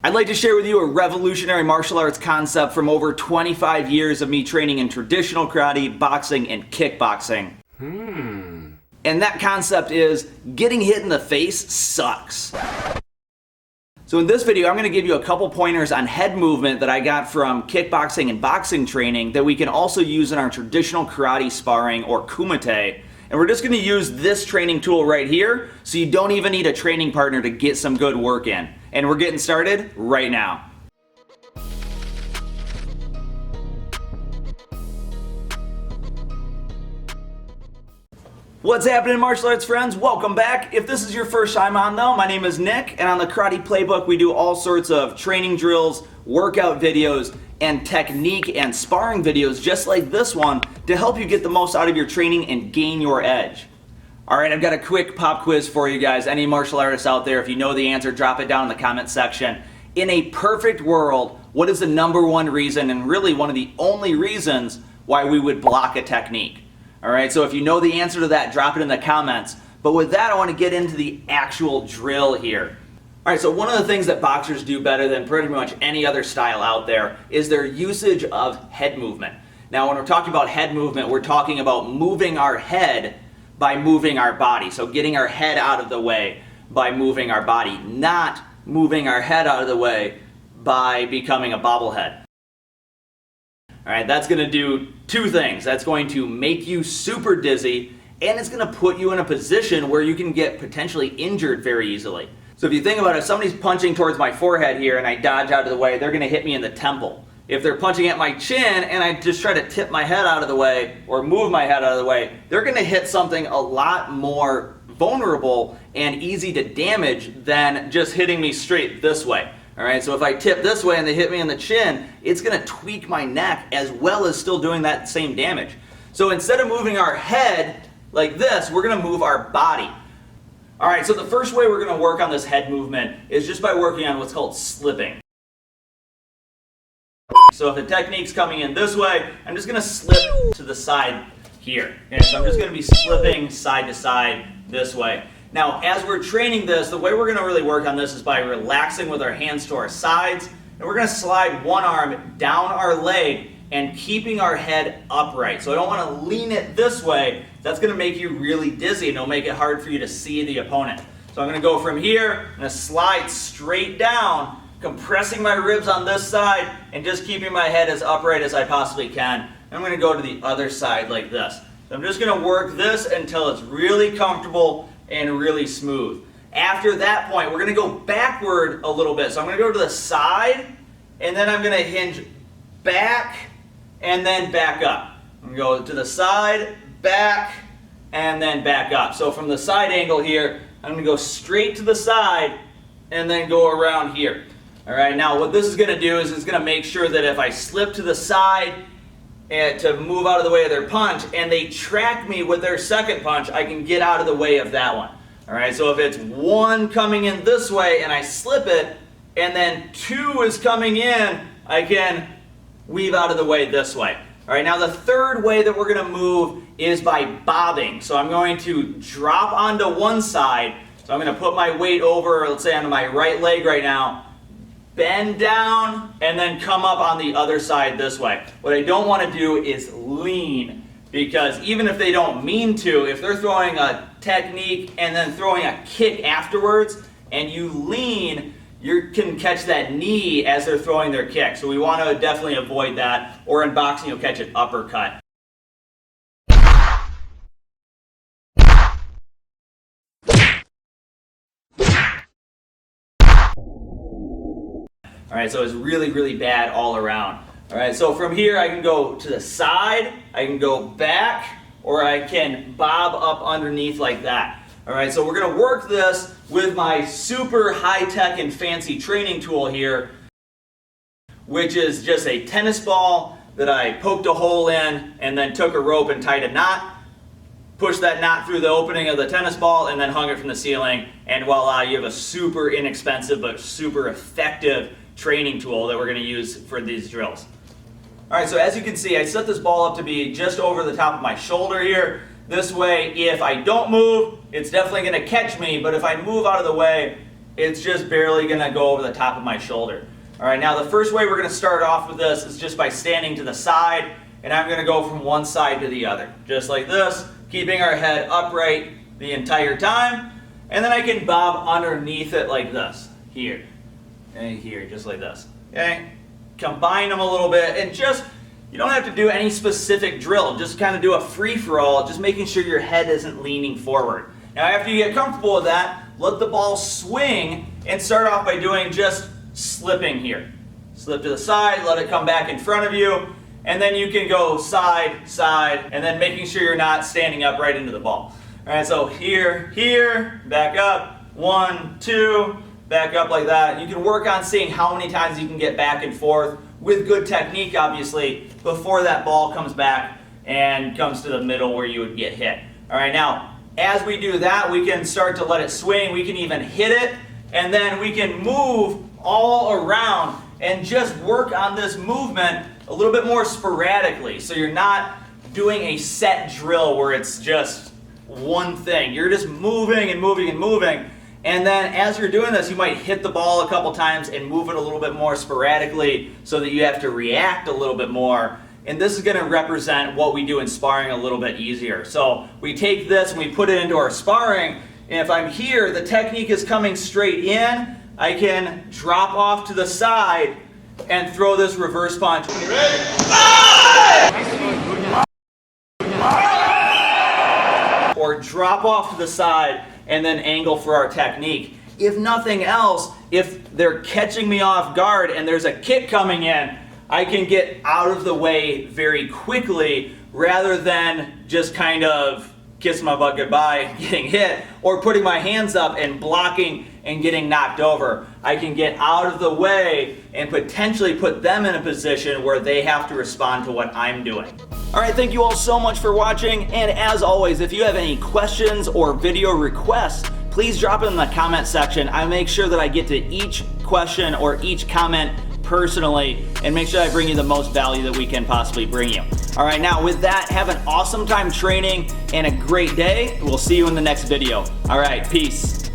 I'd like to share with you a revolutionary martial arts concept from over 25 years of me training in traditional karate, boxing, and kickboxing. And that concept is getting hit in the face sucks. So in this video, I'm going to give you a couple pointers on head movement that I got from kickboxing and boxing training that we can also use in our traditional karate sparring or Kumite. And we're just going to use this training tool right here, so you don't even need a training partner to get some good work in. And we're getting started right now. What's happening, martial arts friends? Welcome back. If this is your first time on though, my name is Nick, and on the Karate Playbook we do all sorts of training drills, workout videos, and technique and sparring videos just like this one to help you get the most out of your training and gain your edge. Alright, I've got a quick pop quiz for you guys. Any martial artists out there, if you know the answer, drop it down in the comment section. In a perfect world, what is the number one reason, and really one of the only reasons, why we would block a technique? Alright, so if you know the answer to that, drop it in the comments. But with that, I want to get into the actual drill here. Alright, so one of the things that boxers do better than pretty much any other style out there is their usage of head movement. Now, when we're talking about head movement, we're talking about moving our head by moving our body. So getting our head out of the way by moving our body, not moving our head out of the way by becoming a bobblehead. Alright, that's going to do two things. That's going to make you super dizzy, and it's going to put you in a position where you can get potentially injured very easily. So if you think about it, if somebody's punching towards my forehead here and I dodge out of the way, they're going to hit me in the temple. If they're punching at my chin and I just try to tip my head out of the way or move my head out of the way, they're going to hit something a lot more vulnerable and easy to damage than just hitting me straight this way. Alright, so if I tip this way and they hit me in the chin, it's going to tweak my neck as well as still doing that same damage. So instead of moving our head like this, we're going to move our body. Alright, so the first way we're going to work on this head movement is just by working on what's called slipping. So if the technique's coming in this way, I'm just going to slip to the side here. Okay, so I'm just going to be slipping side to side this way. Now, as we're training this, the way we're going to really work on this is by relaxing with our hands to our sides, and we're going to slide one arm down our leg and keeping our head upright. So I don't want to lean it this way. That's going to make you really dizzy and it'll make it hard for you to see the opponent. So I'm going to go from here, I'm going to slide straight down, compressing my ribs on this side and just keeping my head as upright as I possibly can. And I'm going to go to the other side like this. So I'm just going to work this until it's really comfortable and really smooth. After that point, we're going to go backward a little bit. So I'm going to go to the side and then I'm going to hinge back and then back up. I'm going to go to the side, back, and then back up. So from the side angle here, I'm going to go straight to the side and then go around here. Alright, now what this is going to do is it's going to make sure that if I slip to the side and to move out of the way of their punch and they track me with their second punch, I can get out of the way of that one. Alright, so if it's one coming in this way and I slip it and then two is coming in, I can weave out of the way this way. Alright, now the third way that we're going to move is by bobbing. So I'm going to drop onto one side. So I'm going to put my weight over, let's say onto my right leg right now, bend down, and then come up on the other side this way. What I don't want to do is lean, because even if they don't mean to, if they're throwing a technique and then throwing a kick afterwards, and you lean, you can catch that knee as they're throwing their kick. So we want to definitely avoid that, or in boxing you'll catch an uppercut. Alright, so it's really, really bad all around. Alright, so from here I can go to the side, I can go back, or I can bob up underneath like that. Alright, so we're going to work this with my super high-tech and fancy training tool here, which is just a tennis ball that I poked a hole in and then took a rope and tied a knot, pushed that knot through the opening of the tennis ball, and then hung it from the ceiling, and voila, you have a super inexpensive but super effective training tool that we're going to use for these drills. Alright, so as you can see, I set this ball up to be just over the top of my shoulder here. This way, if I don't move, it's definitely going to catch me, but if I move out of the way, it's just barely gonna go over the top of my shoulder. All right, now the first way we're gonna start off with this is just by standing to the side, and I'm gonna go from one side to the other, just like this, keeping our head upright the entire time, and then I can bob underneath it like this, here, and here, just like this, okay? Combine them a little bit, and just, you don't have to do any specific drill, just kind of do a free-for-all, just making sure your head isn't leaning forward. Now after you get comfortable with that, let the ball swing, and start off by doing just slipping here. Slip to the side, let it come back in front of you, and then you can go side, side, and then making sure you're not standing up right into the ball. All right, so here, here, back up, 1, 2, back up like that. You can work on seeing how many times you can get back and forth with good technique, obviously, before that ball comes back and comes to the middle where you would get hit. All right, now, as we do that, we can start to let it swing. We can even hit it, and then we can move all around and just work on this movement a little bit more sporadically. So you're not doing a set drill where it's just one thing. You're just moving and moving and moving. And then as you're doing this, you might hit the ball a couple times and move it a little bit more sporadically so that you have to react a little bit more. And this is going to represent what we do in sparring a little bit easier. So we take this and we put it into our sparring. And if I'm here, the technique is coming straight in. I can drop off to the side and throw this reverse punch. Ready? Or drop off to the side and then angle for our technique. If nothing else, if they're catching me off guard and there's a kick coming in, I can get out of the way very quickly rather than just kind of kiss my butt goodbye and getting hit, or putting my hands up and blocking and getting knocked over. I can get out of the way and potentially put them in a position where they have to respond to what I'm doing. All right, thank you all so much for watching, and as always, if you have any questions or video requests, please drop it in the comment section. I make sure that I get to each question or each comment personally and make sure I bring you the most value that we can possibly bring you. All right, now with that, have an awesome time training and a great day. We'll see you in the next video. All right, peace.